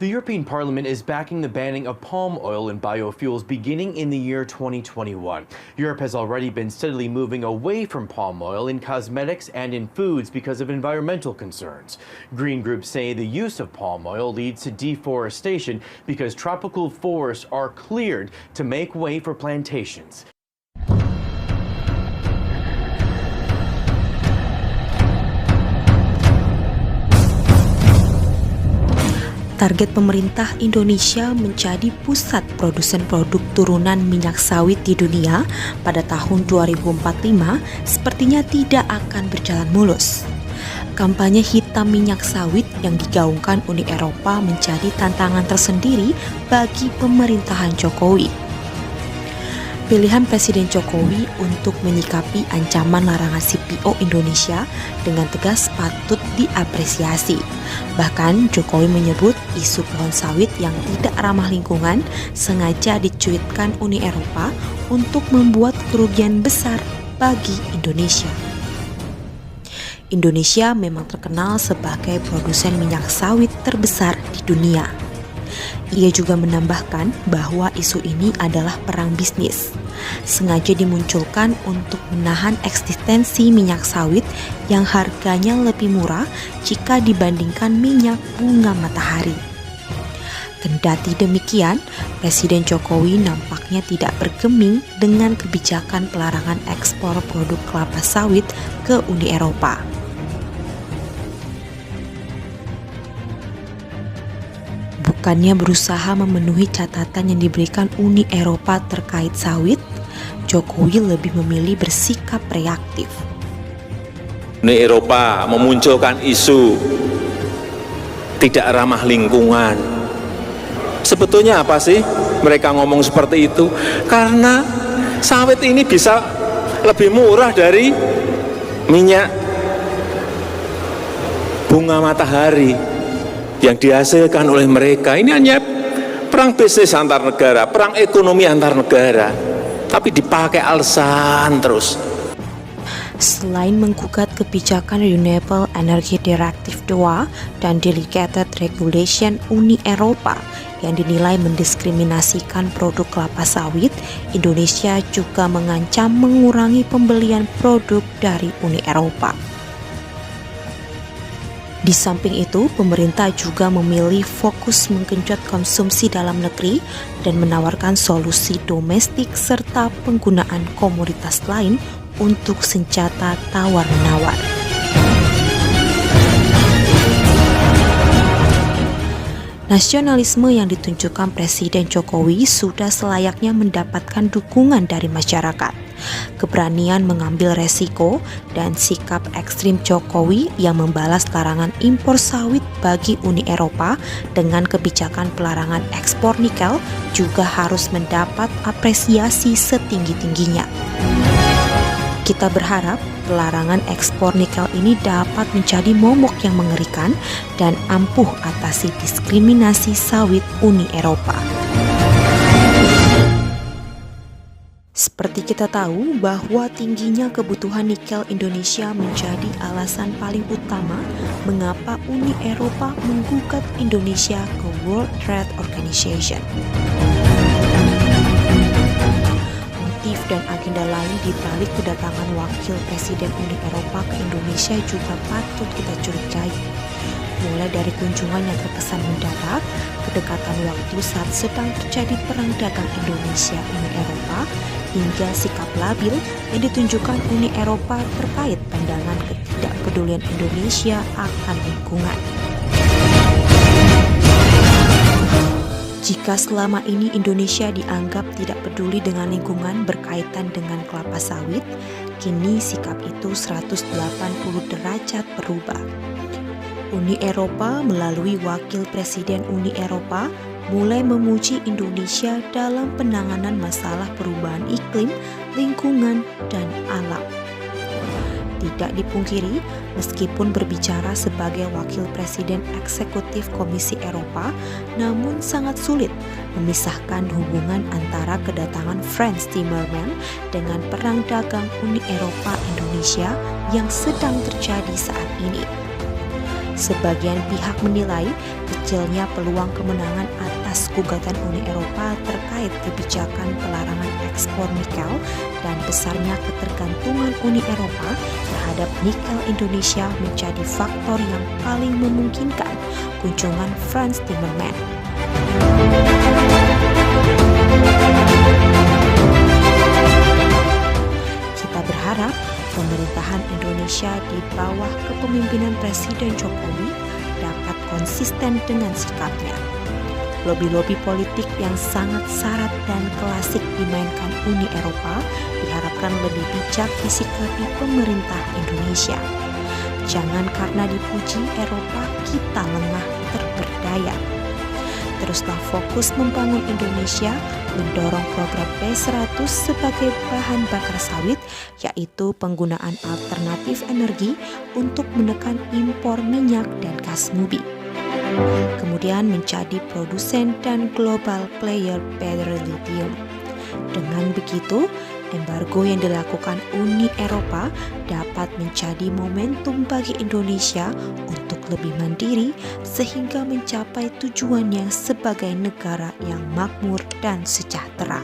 The European Parliament is backing the banning of palm oil and biofuels beginning in the year 2021. Europe has already been steadily moving away from palm oil in cosmetics and in foods because of environmental concerns. Green groups say the use of palm oil leads to deforestation because tropical forests are cleared to make way for plantations. Target pemerintah Indonesia menjadi pusat produsen produk turunan minyak sawit di dunia pada tahun 2045 sepertinya tidak akan berjalan mulus. Kampanye hitam minyak sawit yang digaungkan Uni Eropa menjadi tantangan tersendiri bagi pemerintahan Jokowi. Pilihan Presiden Jokowi untuk menyikapi ancaman larangan CPO Indonesia dengan tegas patut diapresiasi. Bahkan Jokowi menyebut isu pohon sawit yang tidak ramah lingkungan sengaja dicuitkan Uni Eropa untuk membuat kerugian besar bagi Indonesia. Indonesia memang terkenal sebagai produsen minyak sawit terbesar di dunia. Ia juga menambahkan bahwa isu ini adalah perang bisnis, sengaja dimunculkan untuk menahan eksistensi minyak sawit yang harganya lebih murah jika dibandingkan minyak bunga matahari. Kendati demikian, Presiden Jokowi nampaknya tidak bergeming dengan kebijakan pelarangan ekspor produk kelapa sawit ke Uni Eropa. Bukannya berusaha memenuhi catatan yang diberikan Uni Eropa terkait sawit, Jokowi lebih memilih bersikap reaktif. Uni Eropa memunculkan isu tidak ramah lingkungan. Sebetulnya apa sih mereka ngomong seperti itu? Karena sawit ini bisa lebih murah dari minyak bunga matahari yang dihasilkan oleh mereka. Ini hanya perang bisnis antar negara, perang ekonomi antar negara, tapi dipakai alasan terus. Selain menggugat kebijakan Renewable Energy Directive 2 dan Delegated Regulation Uni Eropa yang dinilai mendiskriminasikan produk kelapa sawit, Indonesia juga mengancam mengurangi pembelian produk dari Uni Eropa. Di samping itu, pemerintah juga memilih fokus menggenjot konsumsi dalam negeri dan menawarkan solusi domestik serta penggunaan komoditas lain untuk senjata tawar-menawar. Nasionalisme yang ditunjukkan Presiden Jokowi sudah selayaknya mendapatkan dukungan dari masyarakat. Keberanian mengambil resiko dan sikap ekstrim Jokowi yang membalas larangan impor sawit bagi Uni Eropa dengan kebijakan pelarangan ekspor nikel juga harus mendapat apresiasi setinggi-tingginya. Kita berharap pelarangan ekspor nikel ini dapat menjadi momok yang mengerikan dan ampuh atasi diskriminasi sawit Uni Eropa. Seperti kita tahu bahwa tingginya kebutuhan nikel Indonesia menjadi alasan paling utama mengapa Uni Eropa menggugat Indonesia ke World Trade Organization. Motif dan agenda lain di balik kedatangan wakil Presiden Uni Eropa ke Indonesia juga patut kita curigai. Mulai dari kunjungan yang terkesan mendadak, kedekatan waktu saat sedang terjadi perang dagang Indonesia-Uni Eropa, hingga sikap labil yang ditunjukkan Uni Eropa terkait pandangan ketidakpedulian Indonesia akan lingkungan. Jika selama ini Indonesia dianggap tidak peduli dengan lingkungan berkaitan dengan kelapa sawit, kini sikap itu 180 derajat berubah. Uni Eropa melalui wakil Presiden Uni Eropa mulai memuji Indonesia dalam penanganan masalah perubahan iklim, lingkungan, dan alam. Tidak dipungkiri, meskipun berbicara sebagai wakil Presiden Eksekutif Komisi Eropa, namun sangat sulit memisahkan hubungan antara kedatangan Frans Timmermans dengan perang dagang Uni Eropa-Indonesia yang sedang terjadi saat ini. Sebagian pihak menilai kecilnya peluang kemenangan atas gugatan Uni Eropa terkait kebijakan pelarangan ekspor nikel dan besarnya ketergantungan Uni Eropa terhadap nikel Indonesia menjadi faktor yang paling memungkinkan kunjungan Frans Timmermans. Kita berharap pemerintahan Indonesia di bawah kepemimpinan Presiden Jokowi dapat konsisten dengan sikapnya. Lobi-lobi politik yang sangat syarat dan klasik dimainkan Uni Eropa diharapkan lebih bijak disikapi pemerintah Indonesia. Jangan karena dipuji Eropa kita lengah terberdaya. Teruslah fokus membangun Indonesia, mendorong program P100 sebagai bahan bakar sawit, yaitu penggunaan alternatif energi untuk menekan impor minyak dan gas bumi. Kemudian menjadi produsen dan global player battery lithium. Dengan begitu, embargo yang dilakukan Uni Eropa dapat menjadi momentum bagi Indonesia untuk lebih mandiri sehingga mencapai tujuannya sebagai negara yang makmur dan sejahtera.